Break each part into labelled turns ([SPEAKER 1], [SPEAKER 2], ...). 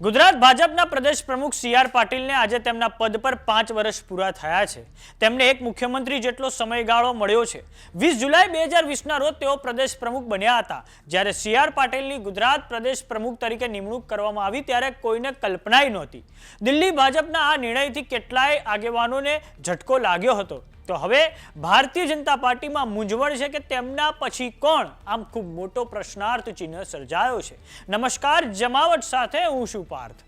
[SPEAKER 1] ગુજરાત ભાજપના પ્રદેશ પ્રમુખ સી.આર. પાટીલને આજે તેમના પદ પર 5 વર્ષ પૂરા થયા છે. તેમને એક મુખ્યમંત્રી જેટલો સમયગાળો મળ્યો છે. 20 જુલાઈ 2020ના રોજ તેઓ પ્રદેશ પ્રમુખ બન્યા હતા. જ્યારે સી.આર. પાટીલની ગુજરાત પ્રદેશ પ્રમુખ તરીકે નિમણૂક કરવામાં આવી ત્યારે કોઈને કલ્પનાય નહોતી. દિલ્હી ભાજપના આ નિર્ણયથી કેટલાય આગેવાનોને ઝટકો લાગ્યો હતો. તો હવે ભારતીય જનતા પાર્ટીમાં મૂંઝવણ છે કે તેમના પછી કોણ? આમ ખૂબ મોટો પ્રશ્નાર્થ ચિહ્ન સર્જાયો છે. નમસ્કાર, જમાવટ સાથે હું છું પાર્થ.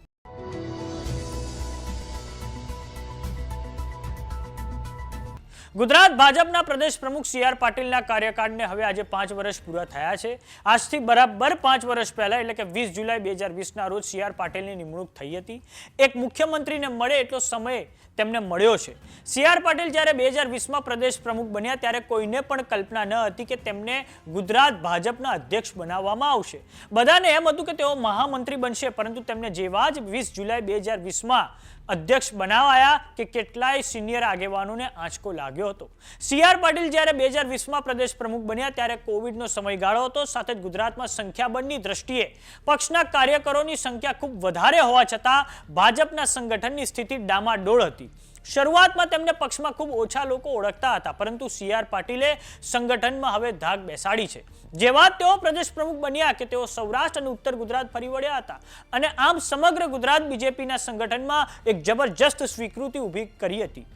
[SPEAKER 1] ગુજરાત ભાજપના પ્રદેશ પ્રમુખ સી.આર. પાટીલના કાર્યકાળને હવે આજે 5 વર્ષ પૂરા થયા છે. આજથી બરાબર 5 વર્ષ પહેલા એટલે કે 20 જુલાઈ 2020ના રોજ સી.આર. પાટીલની નિમણૂક થઈ હતી. એક મુખ્યમંત્રીને મળે એટલો સમય તેમને મળ્યો છે. સી.આર. પાટીલ જ્યારે 2020માં પ્રદેશ પ્રમુખ બન્યા ત્યારે કોઈને પણ કલ્પના ન હતી કે તેમને ગુજરાત ભાજપના અધ્યક્ષ બનાવવામાં આવશે. બધાને એમ હતું કે તેઓ મહામંત્રી બનશે, પરંતુ તેમને જેવા જ 20 જુલાઈ 2020માં અધ્યક્ષ બનાવાયા કે કેટલાય સિનિયર આગેવાનોને આંચકો લાગ્યો હતો. સી.આર. પાટીલ જ્યારે 2020માં પ્રદેશ પ્રમુખ બન્યા ત્યારે કોવિડનો સમયગાળો હતો. સાથે જ ગુજરાતમાં સંખ્યાબળની દ્રષ્ટિએ પક્ષના કાર્યકરોની સંખ્યા ખૂબ વધારે હોવા છતાં ભાજપના સંગઠનની સ્થિતિ ડામાડોળ હતી. શરૂઆતમાં તેમને પક્ષમાં ખૂબ ઓછા લોકો ઓળખતા હતા, પરંતુ સી.આર. પાટીલે સંગઠનમાં હવે ધાક બેસાડી છે. જેવા તેઓ પ્રદેશ પ્રમુખ બન્યા કે તેઓ સૌરાષ્ટ્ર અને ઉત્તર ગુજરાત ફરી વળ્યા હતા અને આમ સમગ્ર ગુજરાત બીજેપીના સંગઠનમાં એક જબરજસ્ત સ્વીકૃતિ ઊભી કરી હતી.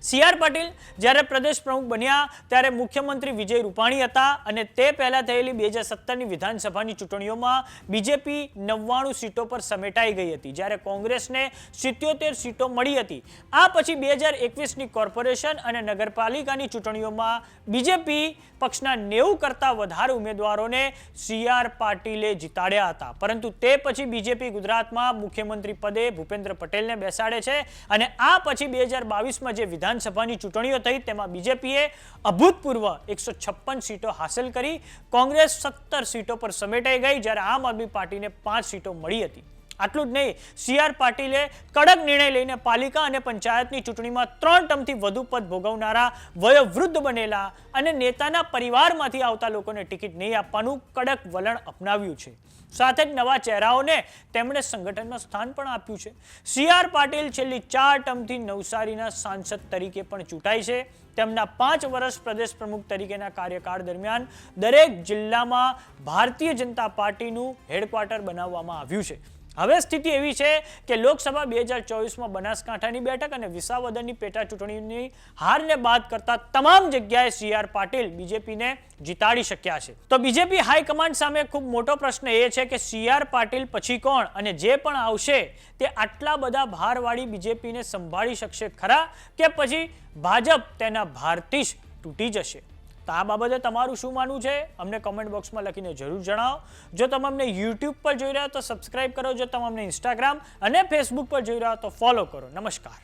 [SPEAKER 1] સી.આર. પાટીલ જ્યારે પ્રદેશ પ્રમુખ બન્યા ત્યારે મુખ્યમંત્રી વિજય રૂપાણી હતા અને તે પહેલા થયેલી 2017ની વિધાનસભાની ચૂંટણીઓમાં બીજેપી 99 સીટો પર સમેટાઈ ગઈ હતી, જ્યારે કોંગ્રેસને 77 સીટો મળી હતી. આ પછી 2021ની કોર્પોરેશન અને નગરપાલિકાની ચૂંટણીઓમાં બીજેપી પક્ષના 90 કરતાં વધારે ઉમેદવારોને સી.આર. પાટીલે જીતાડ્યા હતા. પરંતુ તે પછી બીજેપી ગુજરાતમાં મુખ્યમંત્રી પદે ભૂપેન્દ્ર પટેલને બેસાડે છે અને આ પછી 2022માં જે વિધાનસભાની ચૂંટણીઓ થઈ તેમાં બીજેપીએ અભૂતપૂર્વ 156 સીટો હાંસલ કરી. કોંગ્રેસ 17 સીટો પર સમેટાઈ ગઈ, જ્યારે આમ આદમી પાર્ટીને 5 સીટો મળી હતી. આટલું જ નહીં, સી.આર. પાટીલે કડક નિર્ણય લઈને પાલિકા અને પંચાયતની ચૂંટણીમાં 3 ટર્મથી વધુ પદ ભોગવનારા વયોવૃદ્ધ બનેલા અને નેતાના પરિવારમાંથી આવતા લોકોને ટિકિટ નહીં આપવાનું કડક વલણ અપનાવ્યું છે. સાથે જ નવા ચહેરાઓને તેમણે સંગઠનમાં સ્થાન પણ આપ્યું છે. સી.આર. પાટીલ છેલ્લી 4 ટર્મથી નવસારીના સાંસદ તરીકે પણ ચૂંટાય છે. તેમના 5 વર્ષ પ્રદેશ પ્રમુખ તરીકેના કાર્યકાળ દરમિયાન દરેક જિલ્લામાં ભારતીય જનતા પાર્ટીનું હેડક્વાર્ટર બનાવવામાં આવ્યું છે. હવે સ્થિતિ એવી છે કે લોકસભા 2024માં બનાસકાંઠાની બેઠક અને વિસાવદરની પેટા ચૂંટણીની હારને બાદ કરતા તમામ જગ્યાએ સી.આર. પાટીલ બીજેપીને જીતાડી શક્યા છે. તો બીજેપી હાઈકમાન્ડ સામે ખૂબ મોટો પ્રશ્ન એ છે કે સી.આર. પાટીલ પછી કોણ અને જે પણ આવશે તે આટલા બધા ભારવાળી બીજેપીને સંભાળી શકશે ખરા કે પછી ભાજપ તેના ભારથી જ તૂટી જશે? તો આ બાબતે તમારું શું માનવું છે અમને કોમેન્ટ બોક્સમાં લખીને જરૂર જણાવો. જો તમે અમને યુટ્યુબ પર જોઈ રહ્યા તો સબસ્ક્રાઇબ કરો. જો તમે અમને ઇન્સ્ટાગ્રામ અને ફેસબુક પર જોઈ રહ્યા તો ફોલો કરો. નમસ્કાર.